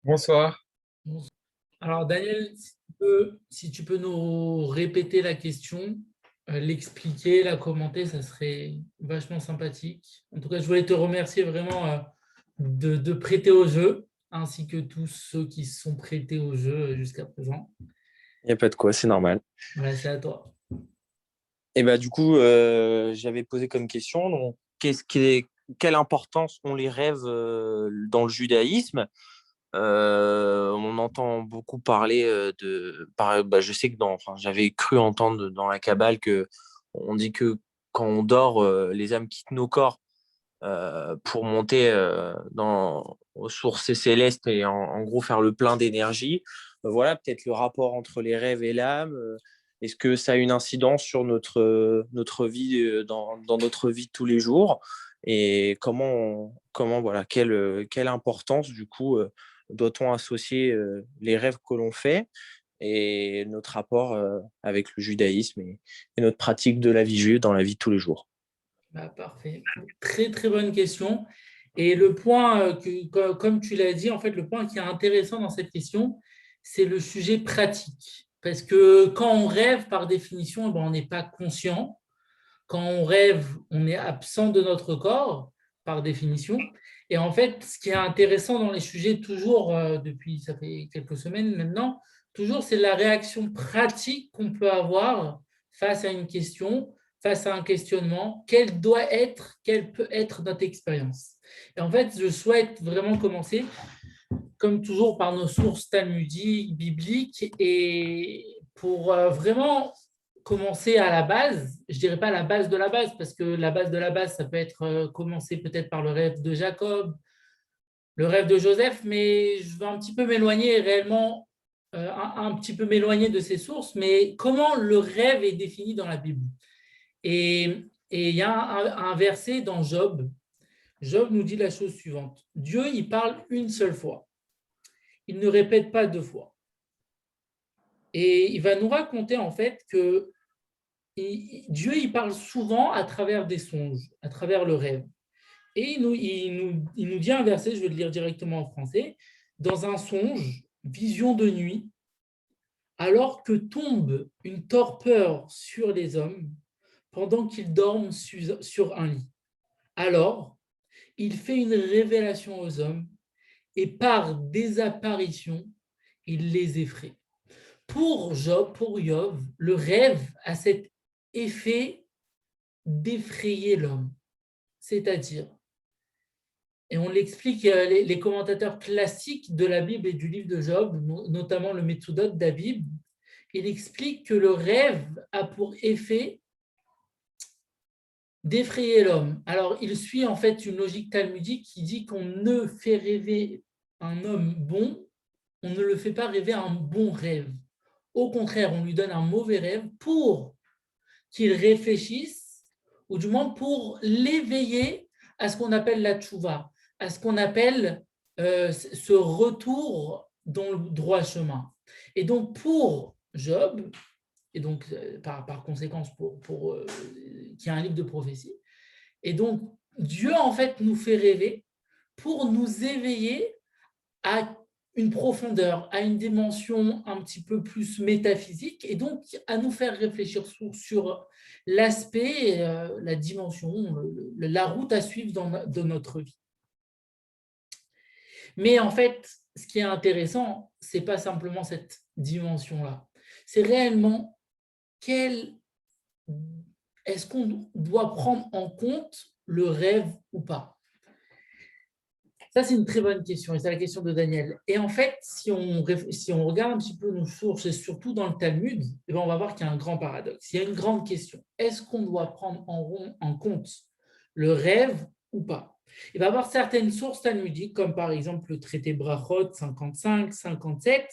Bonsoir. Alors, Daniel, si tu peux nous répéter la question, l'expliquer, la commenter, ça serait vachement sympathique. En tout cas, je voulais te remercier vraiment de prêter au jeu, ainsi que tous ceux qui se sont prêtés au jeu jusqu'à présent. Il n'y a pas de quoi, c'est normal. Voilà, c'est à toi. Et bah, du coup, j'avais posé comme question, donc, quelle importance ont les rêves dans le judaïsme? On entend beaucoup parler je sais que enfin, j'avais cru entendre dans la Kabbale que on dit que quand on dort, les âmes quittent nos corps pour monter aux sources célestes et en gros faire le plein d'énergie. Voilà, peut-être le rapport entre les rêves et l'âme. Est-ce que ça a une incidence sur notre vie, dans notre vie de tous les jours? Et voilà, quelle importance, du coup, doit-on associer les rêves que l'on fait et notre rapport avec le judaïsme et notre pratique de la vie juive dans la vie de tous les jours? Bah, parfait. Très, très bonne question. Et le point, comme tu l'as dit, en fait, le point qui est intéressant dans cette question, c'est le sujet pratique. Parce que quand on rêve, par définition, eh ben, on n'est pas conscient. Quand on rêve, on est absent de notre corps, par définition. Et en fait, ce qui est intéressant dans les sujets, toujours, depuis, ça fait quelques semaines maintenant, toujours, c'est la réaction pratique qu'on peut avoir face à une question, face à un questionnement, quelle peut être notre expérience. Et en fait, je souhaite vraiment commencer, comme toujours, par nos sources talmudiques, bibliques, et pour vraiment commencer à la base, je dirais pas la base de la base, parce que la base de la base, ça peut être commencer peut-être par le rêve de Jacob, le rêve de Joseph, mais je vais un petit peu m'éloigner réellement, un petit peu m'éloigner de ces sources, mais comment le rêve est défini dans la Bible. Et il y a un verset dans Job. Job nous dit la chose suivante. Dieu, il parle une seule fois. Il ne répète pas deux fois. Et il va nous raconter en fait que Dieu, il parle souvent à travers des songes, à travers le rêve. Et il nous dit un verset, je vais le lire directement en français. Dans un songe, vision de nuit, alors que tombe une torpeur sur les hommes pendant qu'ils dorment sur un lit. Alors, il fait une révélation aux hommes et par des apparitions, il les effraie. Pour Job, pour Yov, le rêve a cet effet d'effrayer l'homme. C'est-à-dire, et on l'explique, les commentateurs classiques de la Bible et du livre de Job, notamment le Metsudot David, il explique que le rêve a pour effet d'effrayer l'homme. Alors, il suit en fait une logique talmudique qui dit qu'on ne fait rêver un homme bon, on ne le fait pas rêver un bon rêve. Au contraire, on lui donne un mauvais rêve pour qu'il réfléchisse, ou du moins pour l'éveiller à ce qu'on appelle la tchouva, à ce qu'on appelle ce retour dans le droit chemin. Et donc pour Job, et donc par conséquence qui est un livre de prophétie, et donc Dieu en fait nous fait rêver pour nous éveiller à une profondeur, à une dimension un petit peu plus métaphysique, et donc à nous faire réfléchir sur l'aspect, la dimension, la route à suivre dans notre vie. Mais en fait, ce qui est intéressant, ce n'est pas simplement cette dimension-là. C'est réellement est-ce qu'on doit prendre en compte le rêve ou pas. Ça, c'est une très bonne question, et c'est la question de Daniel. Et en fait, si on regarde un petit peu nos sources, et surtout dans le Talmud, eh bien, on va voir qu'il y a un grand paradoxe. Il y a une grande question. Est-ce qu'on doit prendre en compte le rêve ou pas? Il va y avoir certaines sources talmudiques, comme par exemple le traité Brachot 55, 57,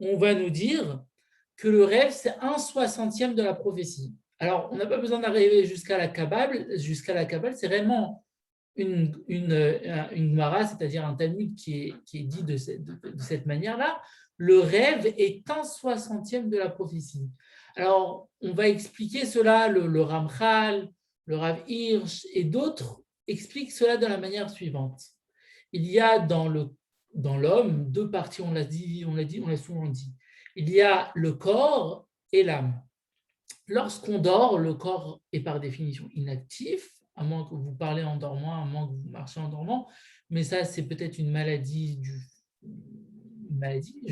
on va nous dire que le rêve, c'est 1/60 de la prophétie. Alors, on n'a pas besoin d'arriver jusqu'à la Kabbale, c'est réellement une Gemara, c'est-à-dire un Talmud qui est dit de cette manière-là. Le rêve est 1/60 de la prophétie. Alors, on va expliquer cela, le Ramchal, le Rav Hirsch et d'autres expliquent cela de la manière suivante. Il y a dans le dans l'homme deux parties, on l'a souvent dit. Il y a le corps et l'âme. Lorsqu'on dort, le corps est par définition inactif, à moins que vous parlez en dormant, à moins que vous marchez en dormant, mais ça, c'est peut-être une maladie, je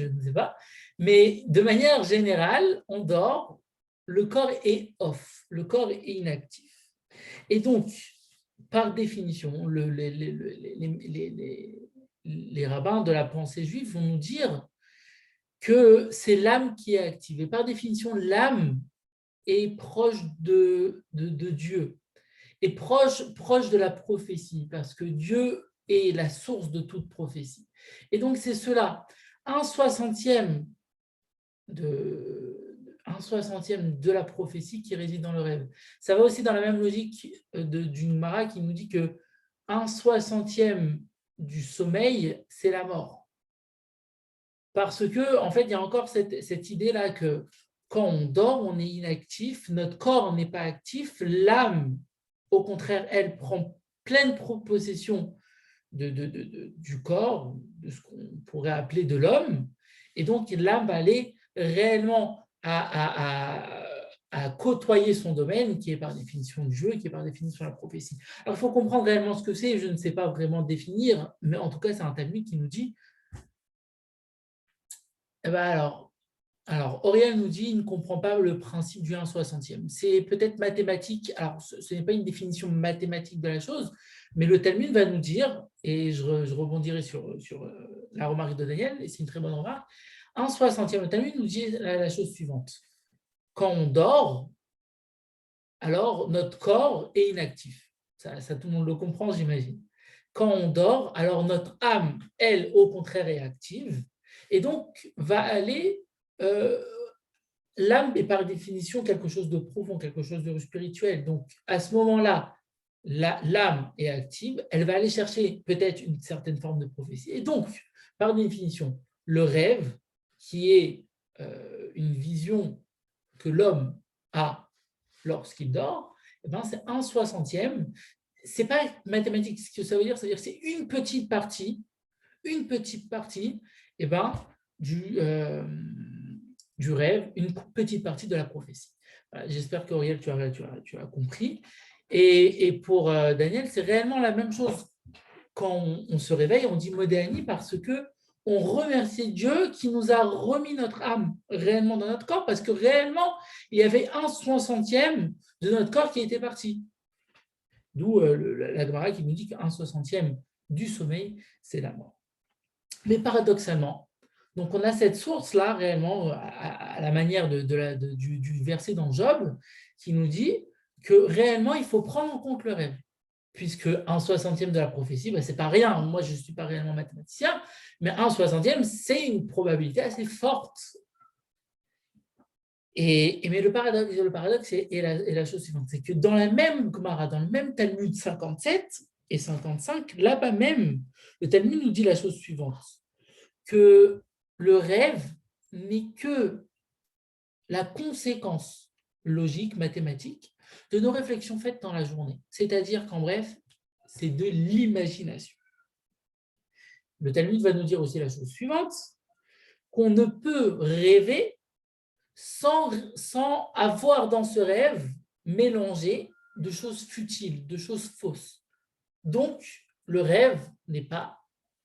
ne sais pas. Mais de manière générale, on dort, le corps est off, le corps est inactif. Et donc, par définition, les rabbins de la pensée juive vont nous dire que c'est l'âme qui est active. Et par définition, l'âme est proche de Dieu, est proche de la prophétie, parce que Dieu est la source de toute prophétie. Et donc, c'est cela. Un soixantième de la prophétie qui réside dans le rêve. Ça va aussi dans la même logique d'une Mara qui nous dit que un soixantième du sommeil, c'est la mort. Parce que, en fait, il y a encore cette idée-là que quand on dort, on est inactif, notre corps n'est pas actif, l'âme, au contraire, elle prend pleine possession du corps, de ce qu'on pourrait appeler de l'homme, et donc l'âme va aller réellement à côtoyer son domaine, qui est par définition Dieu, qui est par définition la prophétie. Alors, il faut comprendre réellement ce que c'est, je ne sais pas vraiment définir, mais en tout cas, c'est un Talmud qui nous dit, eh ben alors, Auriel nous dit, il ne comprend pas le principe du 1/60e. C'est peut-être mathématique, alors ce n'est pas une définition mathématique de la chose, mais le Talmud va nous dire, et je rebondirai sur la remarque de Daniel, et c'est une très bonne remarque, 1/60e, le Talmud nous dit la chose suivante. Quand on dort, alors notre corps est inactif. Ça, tout le monde le comprend, j'imagine. Quand on dort, alors notre âme, elle, au contraire, est active, et donc va aller... l'âme est par définition quelque chose de profond, quelque chose de spirituel. Donc, à ce moment-là, l'âme est active, elle va aller chercher peut-être une certaine forme de prophétie. Et donc, par définition, le rêve, qui est une vision que l'homme a lorsqu'il dort, eh ben, c'est 1/60e. Ce n'est pas mathématique, ce que ça veut dire, c'est-à-dire que c'est une petite partie eh ben, du rêve, une petite partie de la prophétie. Voilà, j'espère qu'Auriel, tu as compris. Et pour Daniel, c'est réellement la même chose. Quand on se réveille, on dit Modéani parce que on remercie Dieu qui nous a remis notre âme réellement dans notre corps, parce que réellement, il y avait 1/60e de notre corps qui était parti. D'où la Gemara qui nous dit qu'1/60e du sommeil, c'est la mort. Mais paradoxalement, donc on a cette source-là réellement à la manière du verset dans Job qui nous dit que réellement il faut prendre en compte le rêve, puisque 1/60e de la prophétie, ben, ce n'est pas rien. Moi, je ne suis pas réellement mathématicien, mais 1/60e, c'est une probabilité assez forte. Mais le paradoxe est la chose suivante, c'est que dans la même Gemara, dans le même Talmud 57 et 55, là-bas même, le Talmud nous dit la chose suivante, que le rêve n'est que la conséquence logique, mathématique, de nos réflexions faites dans la journée. C'est-à-dire qu'en bref, c'est de l'imagination. Le Talmud va nous dire aussi la chose suivante, qu'on ne peut rêver sans avoir dans ce rêve mélangé de choses futiles, de choses fausses. Donc, le rêve n'est pas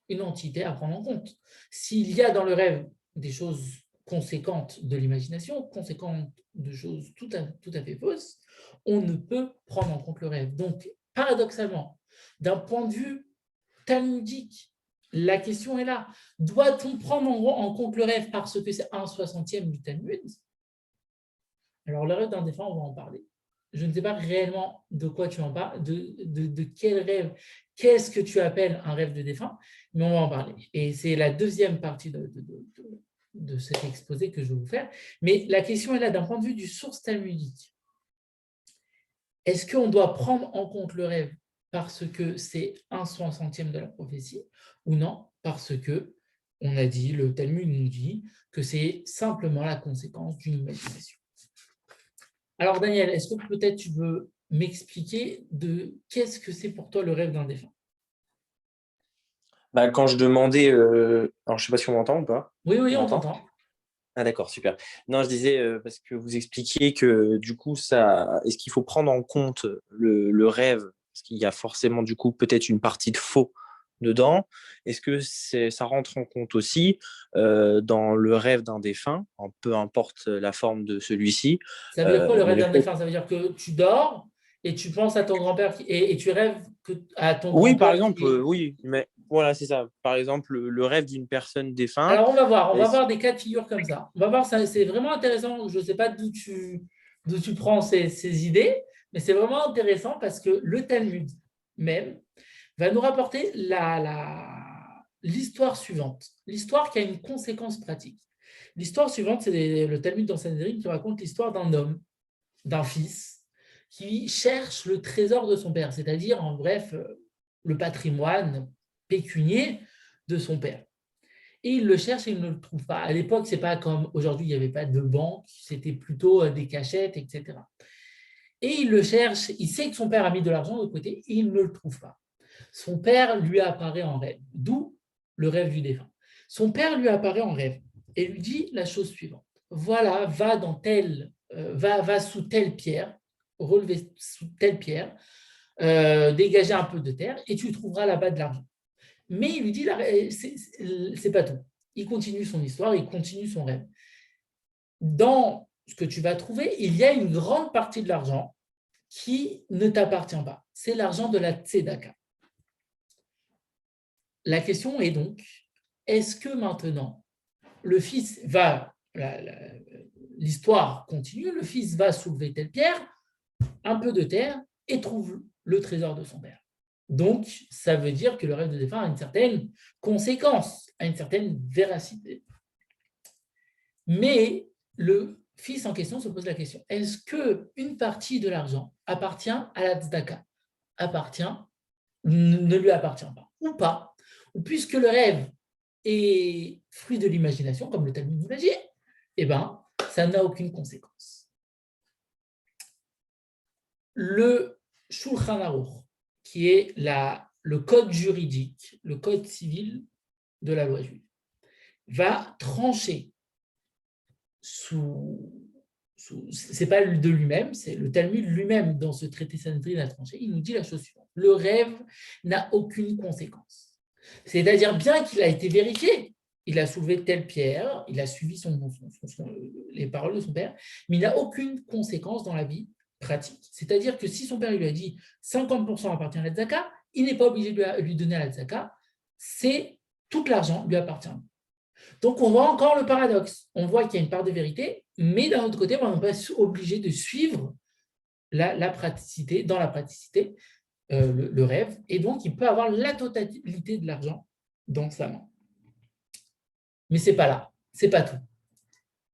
une entité à prendre en compte. S'il y a dans le rêve des choses conséquentes de l'imagination, conséquentes de choses tout à fait fausses, on ne peut prendre en compte le rêve. Donc, paradoxalement, d'un point de vue talmudique, la question est là. Doit-on prendre en compte le rêve parce que c'est 1/60e du Talmud? Alors, le rêve d'un défunt, on va en parler. Je ne sais pas réellement de quoi tu en parles, de quel rêve, qu'est-ce que tu appelles un rêve de défunt, mais on va en parler. Et c'est la deuxième partie de cet exposé que je vais vous faire. Mais la question est là, d'un point de vue du source talmudique. Est-ce qu'on doit prendre en compte le rêve parce que c'est 1/60e de la prophétie ou non, parce que on a dit, le Talmud nous dit que c'est simplement la conséquence d'une imagination. Alors Daniel, est-ce que peut-être tu veux m'expliquer de qu'est-ce que c'est pour toi le rêve d'un défunt? Bah, quand je demandais, alors je sais pas si on m'entend ou pas. Oui, oui, On on m'entend? t'entend. Ah d'accord, super. Non, je disais parce que vous expliquiez que du coup, est-ce qu'il faut prendre en compte le rêve? Parce qu'il y a forcément du coup peut-être une partie de faux dedans. Est-ce que ça rentre en compte aussi dans le rêve d'un défunt, peu importe la forme de celui-ci, Ça veut dire quoi le mais rêve le d'un fait. défunt? Ça veut dire que tu dors et tu penses à ton grand-père et tu rêves à ton Oui, par grand-père exemple, qui est… oui, mais voilà, c'est ça. Par exemple, le rêve d'une personne défunte. Alors, on va est-ce- voir des cas de figure comme ça. On va voir, ça, c'est vraiment intéressant. Je ne sais pas d'où tu prends ces idées, mais c'est vraiment intéressant parce que le Talmud même va nous rapporter l'histoire suivante, l'histoire qui a une conséquence pratique. L'histoire suivante, c'est le Talmud dans Sanhedrin qui raconte l'histoire d'un homme, d'un fils, qui cherche le trésor de son père, c'est-à-dire, en bref, le patrimoine pécunier de son père. Et il le cherche et il ne le trouve pas. À l'époque, c'est pas comme aujourd'hui, il n'y avait pas de banque, c'était plutôt des cachettes, etc. Et il le cherche, il sait que son père a mis de l'argent de côté et il ne le trouve pas. Son père lui apparaît en rêve, d'où le rêve du défunt. Son père lui apparaît en rêve et lui dit la chose suivante. Voilà, va sous telle pierre, relever sous telle pierre, dégager un peu de terre et tu trouveras là-bas de l'argent. Mais il lui dit, c'est pas tout. Il continue son histoire, il continue son rêve. Dans ce que tu vas trouver, il y a une grande partie de l'argent qui ne t'appartient pas. C'est l'argent de la tzedaka. La question est donc, est-ce que maintenant, le fils va, l'histoire continue, le fils va soulever telle pierre, un peu de terre, et trouve le trésor de son père. Donc, ça veut dire que le rêve de défunt a une certaine conséquence, a une certaine véracité. Mais le fils en question se pose la question, est-ce qu'une partie de l'argent appartient à la tzedaka, appartient, ne lui appartient pas, ou pas, ou puisque le rêve est fruit de l'imagination, comme le Talmud nous l'a dit, eh bien, ça n'a aucune conséquence. Le Shulchan Aruch, qui est le code juridique, le code civil de la loi juive, va trancher c'est pas de lui-même, c'est le Talmud lui-même dans ce traité Sanhedrin a tranché. Il nous dit la chose suivante, le rêve n'a aucune conséquence. C'est-à-dire, bien qu'il a été vérifié, il a soulevé telle pierre, il a suivi les paroles de son père, mais il n'a aucune conséquence dans la vie pratique. C'est-à-dire que si son père lui a dit 50% appartient à la tzaka, il n'est pas obligé de lui donner à la tzaka, c'est tout l'argent lui appartient. Donc, on voit encore le paradoxe. On voit qu'il y a une part de vérité, mais d'un autre côté, on n'est pas obligé de suivre la praticité, dans la praticité, le rêve, et donc il peut avoir la totalité de l'argent dans sa main. Mais ce n'est pas là, ce n'est pas tout.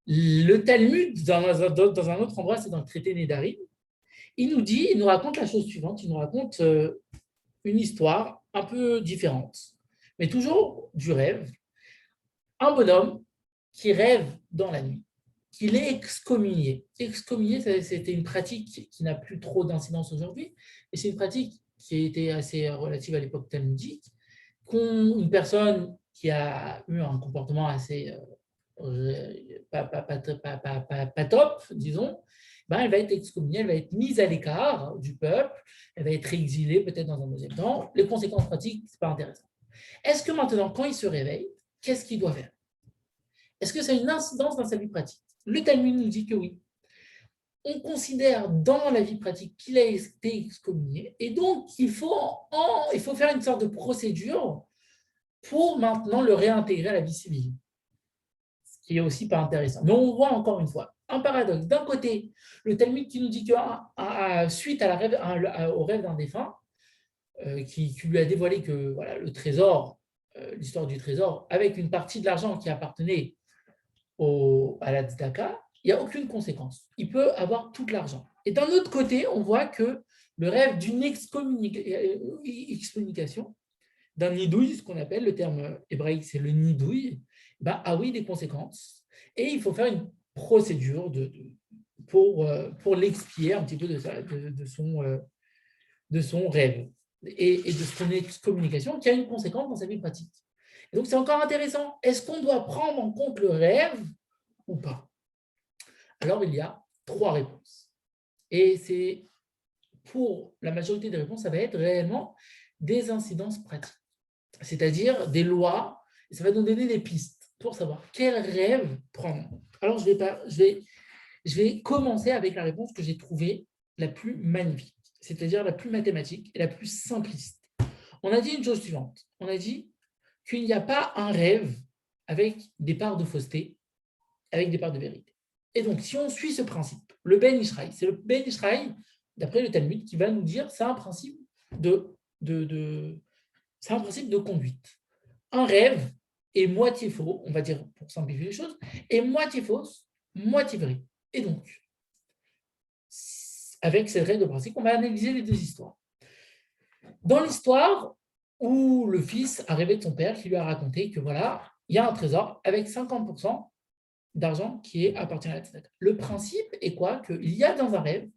Le Talmud, dans un autre endroit, c'est dans le traité Nédarim, il nous raconte la chose suivante, il nous raconte une histoire un peu différente, mais toujours du rêve. Un bonhomme qui rêve dans la nuit, qu'il est excommunié. Excommunié, c'était une pratique qui n'a plus trop d'incidence aujourd'hui, et c'est une pratique qui était assez relative à l'époque talmudique, une personne qui a eu un comportement assez pas top, disons, ben, elle va être excommuniée, elle va être mise à l'écart du peuple, elle va être exilée peut-être dans un deuxième temps. Les conséquences pratiques, ce n'est pas intéressant. Est-ce que maintenant, quand il se réveille, qu'est-ce qu'il doit faire? Est-ce que ça a une incidence dans sa vie pratique? Le Talmud nous dit que oui. On considère dans la vie pratique qu'il a été excommunié et donc il faut faire une sorte de procédure pour maintenant le réintégrer à la vie civile, ce qui est aussi pas intéressant. Mais on voit encore une fois un paradoxe. D'un côté, le Talmud qui nous dit que suite au rêve d'un défunt, qui lui a dévoilé que voilà, le trésor, l'histoire du trésor, avec une partie de l'argent qui appartenait à la tzedaka, il n'y a aucune conséquence. Il peut avoir tout l'argent. Et d'un autre côté, on voit que le rêve d'une excommunication, d'un nidouille, ce qu'on appelle, le terme hébraïque, c'est le nidouille, a oui des conséquences. Et il faut faire une procédure pour l'expier un petit peu de son rêve. et de son excommunication qui a une conséquence dans sa vie pratique. Et donc, c'est encore intéressant. Est-ce qu'on doit prendre en compte le rêve ou pas? Alors, il y a 3 réponses. Et c'est pour la majorité des réponses, ça va être réellement des incidences pratiques, c'est-à-dire des lois, et ça va nous donner des pistes pour savoir quel rêve prendre. Alors, je vais commencer avec la réponse que j'ai trouvée la plus magnifique, c'est-à-dire la plus mathématique et la plus simpliste. On a dit une chose suivante, on a dit qu'il n'y a pas un rêve avec des parts de fausseté, avec des parts de vérité. Et donc, si on suit ce principe, le Ben Ishraï, c'est le Ben Ishraï, d'après le Talmud, qui va nous dire c'est un principe c'est un principe de conduite. Un rêve est moitié faux, on va dire pour simplifier les choses, est moitié fausse, moitié vraie. Et donc, avec cette règle de principe, on va analyser les 2 histoires. Dans l'histoire où le fils a rêvé de son père qui lui a raconté que voilà, il y a un trésor avec 50% d'argent qui appartient à la tzedaka. Le principe est quoi? Qu'il y a dans un rêve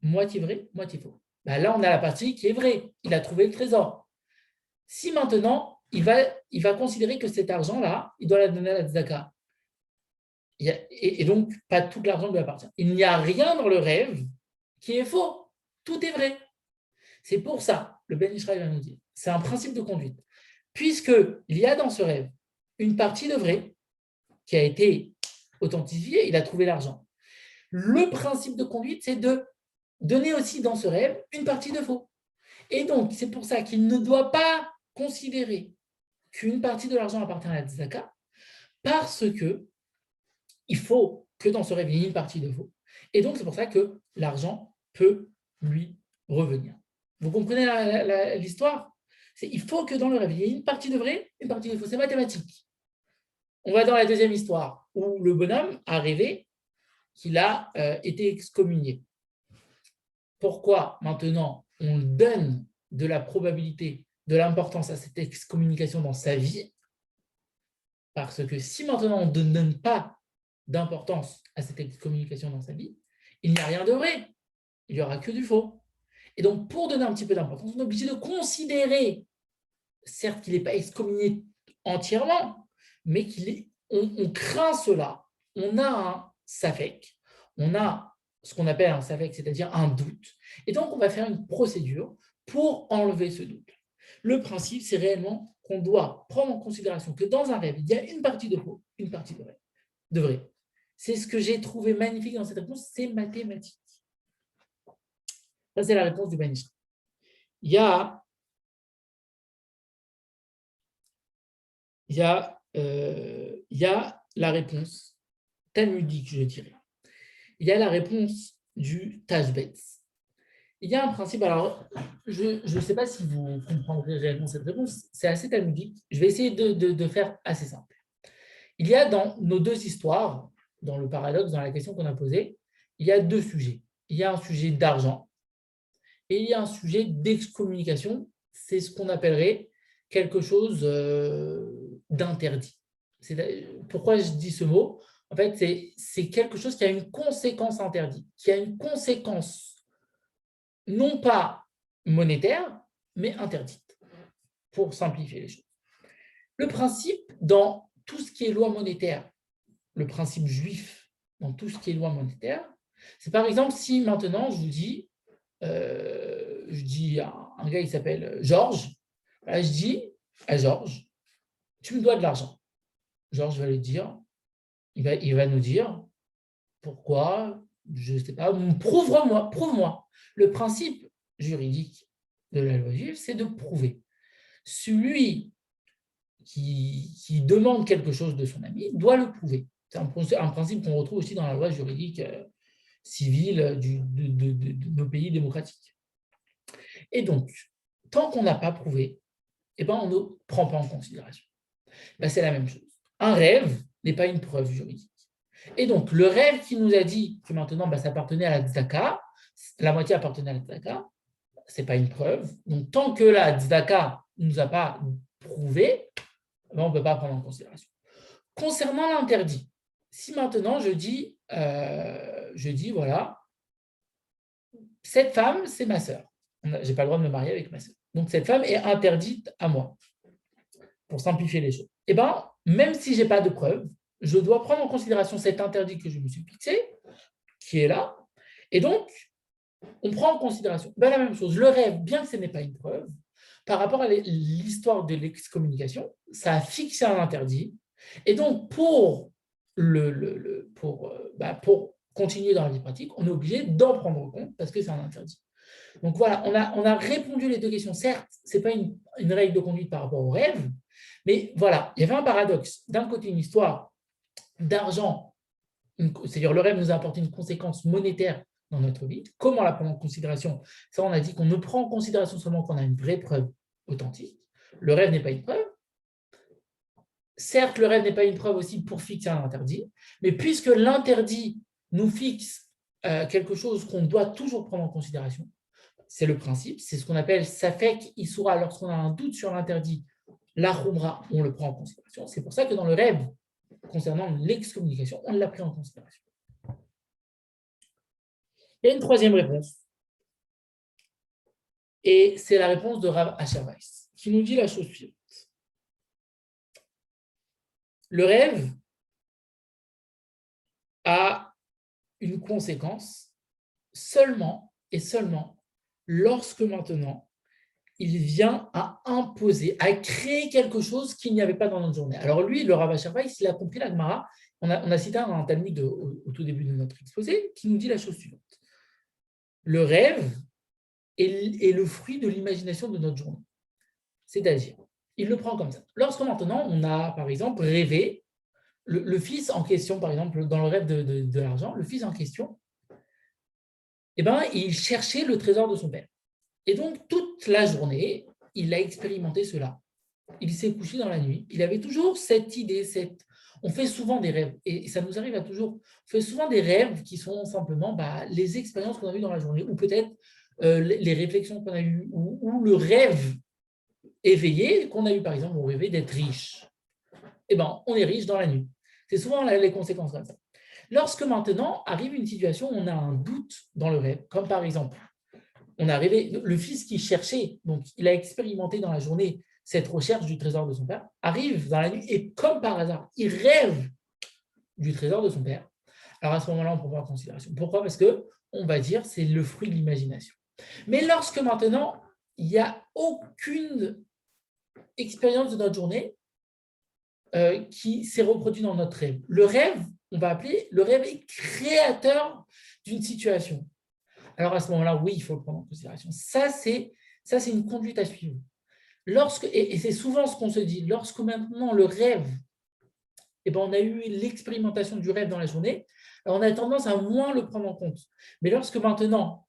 moitié vrai, moitié faux. Ben là, on a la partie qui est vraie. Il a trouvé le trésor. Si maintenant, il va considérer que cet argent-là, il doit la donner à la tzedaka. Et donc, pas tout l'argent lui appartient. Il n'y a rien dans le rêve qui est faux. Tout est vrai. C'est pour ça, le Ben Ishraï va nous dire, c'est un principe de conduite. Puisqu'il y a dans ce rêve une partie de vrai qui a été authentifiée, il a trouvé l'argent. Le principe de conduite, c'est de donner aussi dans ce rêve une partie de faux. Et donc, c'est pour ça qu'il ne doit pas considérer qu'une partie de l'argent appartient à la tzedaka, parce que il faut que dans ce rêve, il y ait une partie de faux. Et donc, c'est pour ça que l'argent peut lui revenir. Vous comprenez l'histoire? Il faut que dans le rêve, il y ait une partie de vrai, une partie de faux. C'est mathématique. On va dans la deuxième histoire, où le bonhomme a rêvé qu'il a été excommunié. Pourquoi maintenant on donne de la probabilité, de l'importance à cette excommunication dans sa vie? Parce que si maintenant on ne donne pas d'importance à cette excommunication dans sa vie, il n'y a rien de vrai. Il n'y aura que du faux. Et donc, pour donner un petit peu d'importance, on est obligé de considérer, certes qu'il n'est pas excommunié entièrement, mais on craint cela. On a un safek, on a ce qu'on appelle un safek, c'est-à-dire un doute. Et donc, on va faire une procédure pour enlever ce doute. Le principe, c'est réellement qu'on doit prendre en considération que dans un rêve, il y a une partie de faux, une partie de vrai. C'est ce que j'ai trouvé magnifique dans cette réponse, c'est mathématique. Ça, c'est la réponse du Ben Ishraï. Il y a la réponse talmudique, je dirais. Il y a la réponse du Tashbetz. Il y a un principe, alors je ne sais pas si vous comprendrez réellement cette réponse, c'est assez talmudique. Je vais essayer de faire assez simple. Il y a dans nos 2 histoires, dans le paradoxe, dans la question qu'on a posée, il y a 2 sujets. Il y a un sujet d'argent et il y a un sujet d'excommunication. C'est ce qu'on appellerait quelque chose d'interdit. Pourquoi je dis ce mot? En fait, c'est quelque chose qui a une conséquence interdite, qui a une conséquence non pas monétaire, mais interdite, pour simplifier les choses. Le principe, dans tout ce qui est loi monétaire, le principe juif, dans tout ce qui est loi monétaire, c'est par exemple si maintenant je vous dis, un gars, il s'appelle Georges, je dis à Georges, tu me dois de l'argent. Georges va lui dire, il va nous dire, pourquoi, je ne sais pas, prouve-moi. Le principe juridique de la loi juive, c'est de prouver. Celui qui demande quelque chose de son ami doit le prouver. C'est un principe qu'on retrouve aussi dans la loi juridique civile de nos pays démocratiques. Et donc, tant qu'on n'a pas prouvé, on ne prend pas en considération. C'est la même chose. Un rêve n'est pas une preuve juridique. Et donc, le rêve qui nous a dit que maintenant, ça appartenait à la tzedaka, la moitié appartenait à la tzedaka, ce n'est pas une preuve. Donc, tant que la tzedaka ne nous a pas prouvé, on ne peut pas prendre en considération. Concernant l'interdit, si maintenant je dis voilà, cette femme, c'est ma sœur. Je n'ai pas le droit de me marier avec ma sœur. donc cette femme est interdite à moi, pour simplifier les choses. Eh bien, même si je n'ai pas de preuve, je dois prendre en considération cet interdit que je me suis fixé, qui est là, et donc, on prend en considération la même chose. Le rêve, bien que ce n'est pas une preuve, par rapport à l'histoire de l'excommunication, ça a fixé un interdit, et donc pour continuer dans la vie pratique, on est obligé d'en prendre compte parce que c'est un interdit. Donc voilà, on a répondu les deux questions. Certes, ce n'est pas une règle de conduite par rapport au rêve, mais voilà, il y avait un paradoxe. D'un côté, une histoire d'argent, c'est-à-dire le rêve nous a apporté une conséquence monétaire dans notre vie. Comment la prendre en considération? Ça, on a dit qu'on ne prend en considération seulement qu'on a une vraie preuve authentique. Le rêve n'est pas une preuve. Certes, le rêve n'est pas une preuve aussi pour fixer un interdit, mais puisque l'interdit nous fixe quelque chose qu'on doit toujours prendre en considération, c'est le principe, c'est ce qu'on appelle safek issoura. Lorsqu'on a un doute sur l'interdit, la khumra, on le prend en considération. C'est pour ça que dans le rêve, concernant l'excommunication, on l'a pris en considération. Il y a une troisième réponse, et c'est la réponse de Rav Asher Weiss, qui nous dit la chose suivante. Le rêve a une conséquence seulement et seulement lorsque maintenant il vient à imposer, à créer quelque chose qu'il n'y avait pas dans notre journée. Alors lui, le Rav Asher Weiss, il a compris la Gemara. On a cité un Talmud au tout début de notre exposé qui nous dit la chose suivante. Le rêve est le fruit de l'imagination de notre journée. C'est-à-dire, il le prend comme ça. Lorsque maintenant, on a, par exemple, rêvé, le fils en question, par exemple, dans le rêve de l'argent, le fils en question, il cherchait le trésor de son père. Et donc, toute la journée, il a expérimenté cela. Il s'est couché dans la nuit. Il avait toujours cette idée, on fait souvent des rêves, et ça nous arrive à toujours, on fait souvent des rêves qui sont simplement les expériences qu'on a eues dans la journée, ou peut-être les réflexions qu'on a eues, ou le rêve éveillé qu'on a eu, par exemple, on rêvait d'être riche. On est riche dans la nuit. C'est souvent les conséquences comme ça. Lorsque maintenant arrive une situation où on a un doute dans le rêve, comme par exemple, on a rêvé, le fils qui cherchait, donc il a expérimenté dans la journée cette recherche du trésor de son père, arrive dans la nuit et comme par hasard, il rêve du trésor de son père. Alors à ce moment-là, on peut prendre en considération. Pourquoi? Parce qu'on va dire c'est le fruit de l'imagination. Mais lorsque maintenant, il n'y a aucune expérience de notre journée qui s'est reproduite dans notre rêve. Le rêve, on va appeler, le rêve est créateur d'une situation. Alors à ce moment-là, oui, il faut le prendre en considération. Ça, c'est une conduite à suivre. Et c'est souvent ce qu'on se dit, lorsque maintenant le rêve, on a eu l'expérimentation du rêve dans la journée, on a tendance à moins le prendre en compte. Mais lorsque maintenant,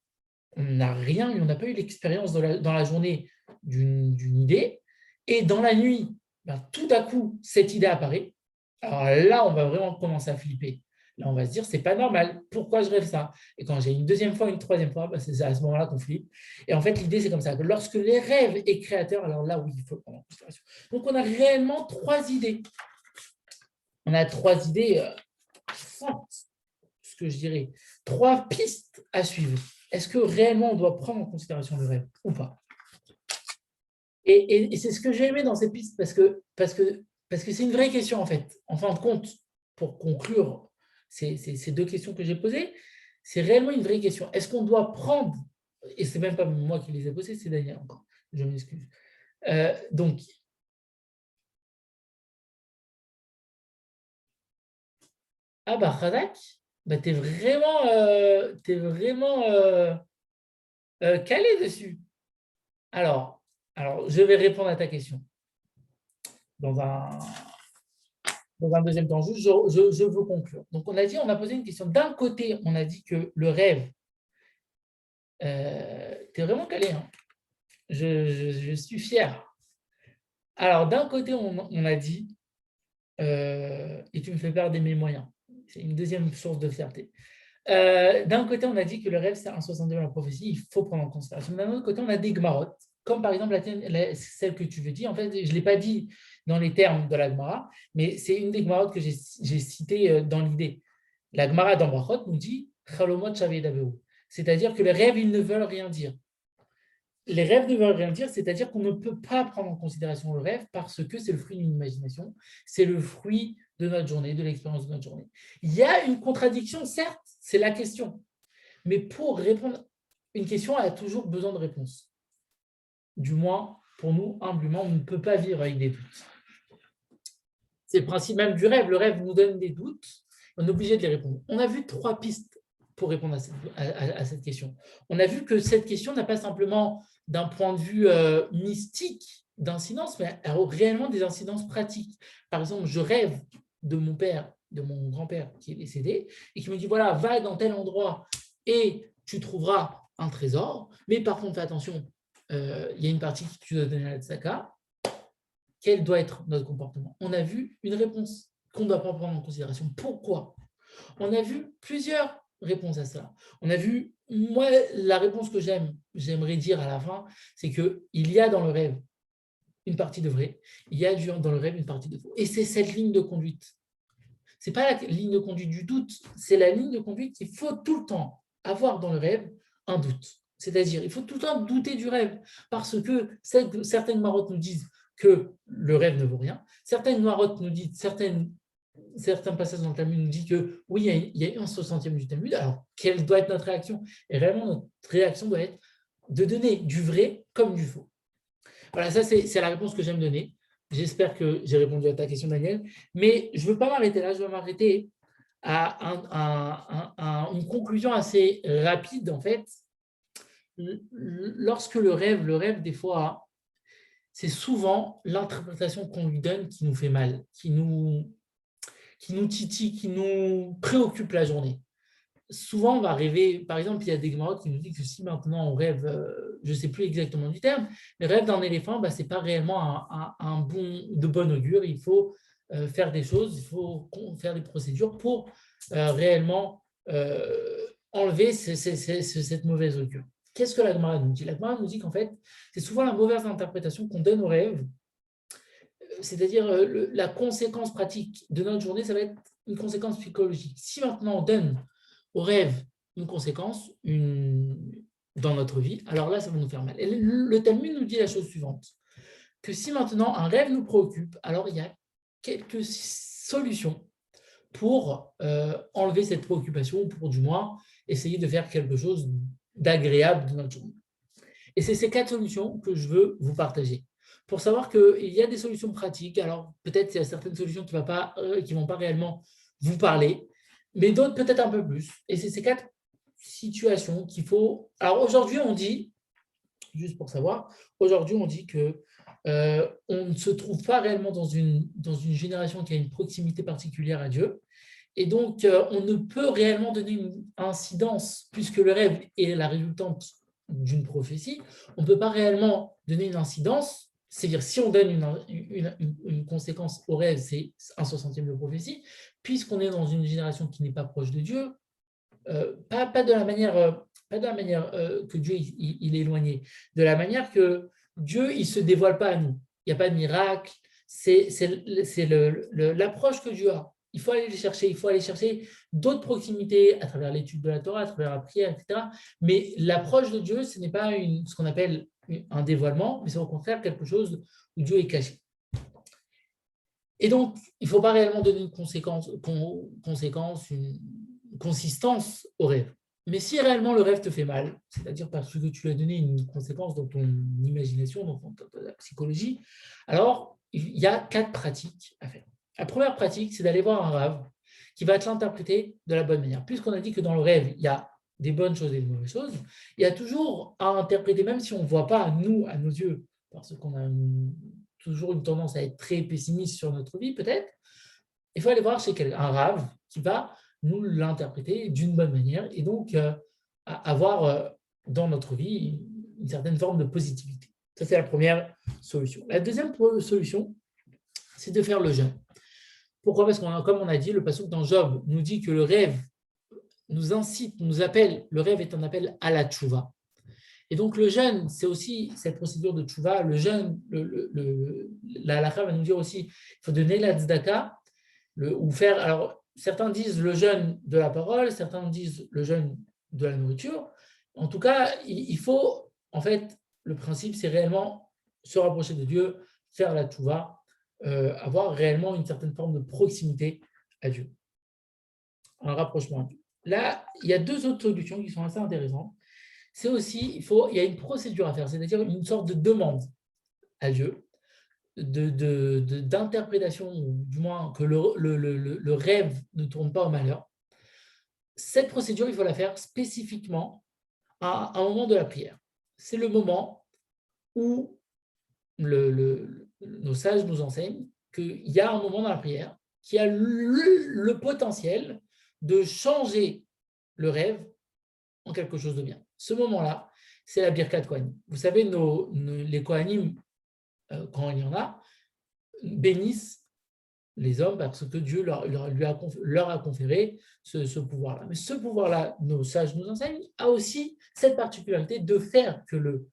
on n'a rien, on n'a pas eu l'expérience dans la journée d'une idée, et dans la nuit, tout à coup, cette idée apparaît, alors là, on va vraiment commencer à flipper. Là, on va se dire, c'est pas normal. Pourquoi je rêve ça? Et quand j'ai une deuxième fois, une troisième fois, c'est à ce moment-là qu'on flippe. Et en fait, l'idée, c'est comme ça, que lorsque les rêves est créateur, alors là, oui, il faut prendre en considération. Donc, on a réellement trois idées. On a trois idées fortes, ce que je dirais. Trois pistes à suivre. Est-ce que réellement, on doit prendre en considération le rêve ou pas? Et c'est ce que j'ai aimé dans ces pistes, parce que c'est une vraie question, en fait. En fin de compte, pour conclure ces deux questions que j'ai posées, c'est réellement une vraie question. Est-ce qu'on doit prendre, et ce n'est même pas moi qui les ai posées, c'est Daniel encore, je m'excuse. Donc, Khadak, tu es vraiment calé dessus. Alors, je vais répondre à ta question dans un deuxième temps. Juste, je veux conclure. Donc, on a posé une question. D'un côté, on a dit que le rêve, tu es vraiment calé. Hein. Je suis fier. Alors, d'un côté, on a dit, et tu me fais perdre mes moyens. C'est une deuxième source de fierté. D'un côté, on a dit que le rêve, c'est un 62 de la prophétie, il faut prendre en considération. D'un autre côté, on a des Gmarot, comme par exemple celle que tu veux dire. En fait, je ne l'ai pas dit dans les termes de la Gemara, mais c'est une des Gmarot que j'ai citée dans l'idée. La Gemara dans Brachot nous dit Chalomot Shavei Daveru, c'est-à-dire que les rêves, ils ne veulent rien dire. les rêves ne veulent rien dire, c'est-à-dire qu'on ne peut pas prendre en considération le rêve parce que c'est le fruit d'une imagination, c'est le fruit de notre journée, de l'expérience de notre journée. Il y a une contradiction, certes, c'est la question, mais pour répondre, une question a toujours besoin de réponse. Du moins, pour nous, humblement, on ne peut pas vivre avec des doutes. C'est le principe même du rêve. Le rêve nous donne des doutes, on est obligé de les répondre. On a vu 3 pistes pour répondre à cette question. On a vu que cette question n'a pas simplement d'un point de vue mystique d'incidence, mais réellement des incidences pratiques. Par exemple, je rêve de mon père, de mon grand-père qui est décédé, et qui me dit, voilà, va dans tel endroit et tu trouveras un trésor, mais par contre, fais attention, il y a une partie que tu dois donner à la tzaka. Quel doit être notre comportement? On a vu une réponse qu'on ne doit pas prendre en considération. Pourquoi? On a vu plusieurs réponses à ça. On a vu, moi, la réponse que j'aimerais dire à la fin, c'est qu'il y a dans le rêve une partie de vrai, il y a dans le rêve une partie de faux. Et c'est cette ligne de conduite. Ce n'est pas la ligne de conduite du doute, c'est la ligne de conduite qu'il faut tout le temps avoir dans le rêve un doute. C'est-à-dire, il faut tout le temps douter du rêve, parce que certaines marottes nous disent que le rêve ne vaut rien, certaines marottes nous disent, certains passages dans le Talmud nous disent que oui, il y a un 60e du Talmud, alors quelle doit être notre réaction? Et réellement, notre réaction doit être de donner du vrai comme du faux. Voilà, ça c'est la réponse que j'aime donner. J'espère que j'ai répondu à ta question, Daniel. Mais je ne veux pas m'arrêter là, je veux m'arrêter à une conclusion assez rapide, en fait. Lorsque le rêve, des fois, c'est souvent l'interprétation qu'on lui donne qui nous fait mal, qui nous titille, qui nous préoccupe la journée. Souvent, on va rêver, par exemple, il y a des Gemara qui nous disent que si maintenant on rêve, je ne sais plus exactement du terme, mais rêve d'un éléphant, ce n'est pas réellement de bon augure. Il faut faire des choses, il faut faire des procédures pour réellement enlever cette mauvaise augure. Qu'est-ce que la Gemara nous dit? La Gemara nous dit qu'en fait, c'est souvent la mauvaise interprétation qu'on donne aux rêves, c'est-à-dire la conséquence pratique de notre journée, ça va être une conséquence psychologique. Si maintenant on donne au rêve une conséquence dans notre vie, alors là, ça va nous faire mal. Et le Talmud nous dit la chose suivante, que si maintenant un rêve nous préoccupe, alors il y a quelques solutions pour enlever cette préoccupation, ou pour du moins essayer de faire quelque chose d'agréable de notre journée. Et c'est ces 4 solutions que je veux vous partager. Pour savoir qu'il y a des solutions pratiques, alors peut-être qu'il y a certaines solutions qui ne vont pas réellement vous parler, mais d'autres peut-être un peu plus. Et c'est ces 4 situations qu'il faut… Alors aujourd'hui, on dit, juste pour savoir, aujourd'hui on dit que on ne se trouve pas réellement dans une génération qui a une proximité particulière à Dieu. Et donc, on ne peut réellement donner une incidence, puisque le rêve est la résultante d'une prophétie, on ne peut pas réellement donner une incidence, c'est-à-dire si on donne une conséquence au rêve, c'est un 60e de prophétie, puisqu'on est dans une génération qui n'est pas proche de Dieu, pas de la manière que Dieu il est éloigné, de la manière que Dieu il ne se dévoile pas à nous. Il n'y a pas de miracle, c'est l'approche que Dieu a. Il faut aller chercher d'autres proximités à travers l'étude de la Torah, à travers la prière, etc. Mais l'approche de Dieu, ce n'est pas ce qu'on appelle un dévoilement, mais c'est au contraire quelque chose où Dieu est caché. Et donc, il ne faut pas réellement donner une conséquence, une consistance au rêve. Mais si réellement le rêve te fait mal, c'est-à-dire parce que tu lui as donné une conséquence dans ton imagination, dans ta psychologie, alors il y a 4 pratiques à faire. La première pratique, c'est d'aller voir un rave qui va te l'interpréter de la bonne manière. Puisqu'on a dit que dans le rêve, il y a des bonnes choses et des mauvaises choses, il y a toujours à interpréter, même si on ne voit pas, nous, à nos yeux, parce qu'on a toujours une tendance à être très pessimiste sur notre vie, peut-être, il faut aller voir chez un rave qui va nous l'interpréter d'une bonne manière et donc avoir dans notre vie une certaine forme de positivité. Ça, c'est la première solution. La deuxième solution, c'est de faire le jeûne. Pourquoi? Parce que, comme on a dit, le passouk dans Job nous dit que le rêve nous incite, nous appelle, le rêve est un appel à la tchouva. Et donc, le jeûne, c'est aussi cette procédure de tchouva. Le jeûne, la halakha va nous dire aussi, il faut donner la tzedaka, ou faire… Alors, certains disent le jeûne de la parole, certains disent le jeûne de la nourriture. En tout cas, il faut, en fait, le principe, c'est réellement se rapprocher de Dieu, faire la tchouva, avoir réellement une certaine forme de proximité à Dieu, un rapprochement à Dieu. Là, il y a deux autres solutions qui sont assez intéressantes. C'est aussi, il y a une procédure à faire, c'est-à-dire une sorte de demande à Dieu, d'interprétation, ou du moins que le rêve ne tourne pas au malheur. Cette procédure, il faut la faire spécifiquement à un moment de la prière. C'est le moment où nos sages nous enseignent qu'il y a un moment dans la prière qui a le potentiel de changer le rêve en quelque chose de bien. Ce moment-là, c'est la Birkat Kohanim. Vous savez, les Kohanim, quand il y en a, bénissent les hommes parce que Dieu leur a conféré ce pouvoir-là. Mais ce pouvoir-là, nos sages nous enseignent, a aussi cette particularité de faire que le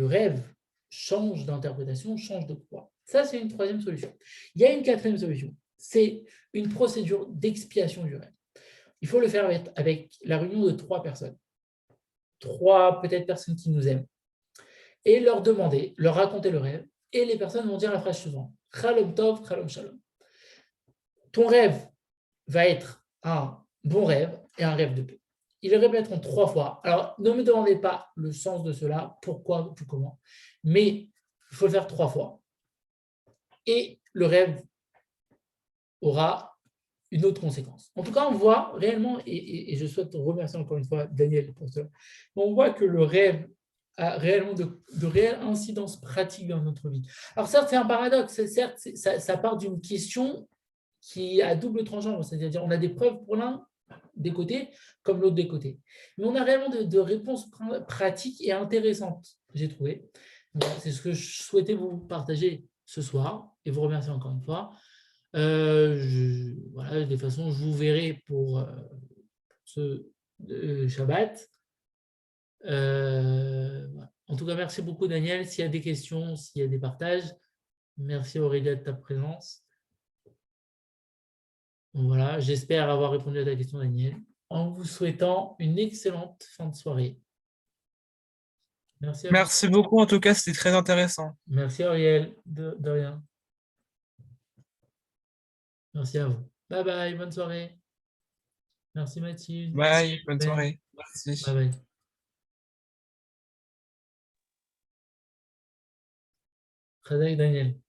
rêve change d'interprétation, change de pouvoir. Ça, c'est une troisième solution. Il y a une quatrième solution, c'est une procédure d'expiation du rêve. Il faut le faire avec la réunion de 3 personnes, 3 peut-être personnes qui nous aiment, et leur demander, leur raconter le rêve, et les personnes vont dire la phrase suivante: Chalom Tov, Chalom Shalom. Ton rêve va être un bon rêve et un rêve de paix. Ils le répéteront 3 fois. Alors, ne me demandez pas le sens de cela, pourquoi, comment, mais il faut le faire 3 fois. Et le rêve aura une autre conséquence. En tout cas, on voit réellement, et je souhaite remercier encore une fois Daniel pour cela, on voit que le rêve a réellement de réelles incidences pratiques dans notre vie. Alors certes, c'est un paradoxe, certes, ça part d'une question qui est à double tranchant, c'est-à-dire on a des preuves pour l'un des côtés comme l'autre des côtés. Mais on a réellement de réponses pratiques et intéressantes, j'ai trouvé. Voilà, c'est ce que je souhaitais vous partager ce soir et vous remercier encore une fois. Voilà, de toute façon, je vous verrai pour ce Shabbat. Voilà. En tout cas, merci beaucoup Daniel. S'il y a des questions, s'il y a des partages, merci Aurélia de ta présence. Voilà, j'espère avoir répondu à ta question, Daniel, en vous souhaitant une excellente fin de soirée. Merci à vous. Merci beaucoup, en tout cas, c'était très intéressant. Merci Ariel, de rien. Merci à vous. Bye bye, bonne soirée. Merci Mathilde. Bye, bonne Ben. soirée. Merci. Bye bye. Très bien, Daniel.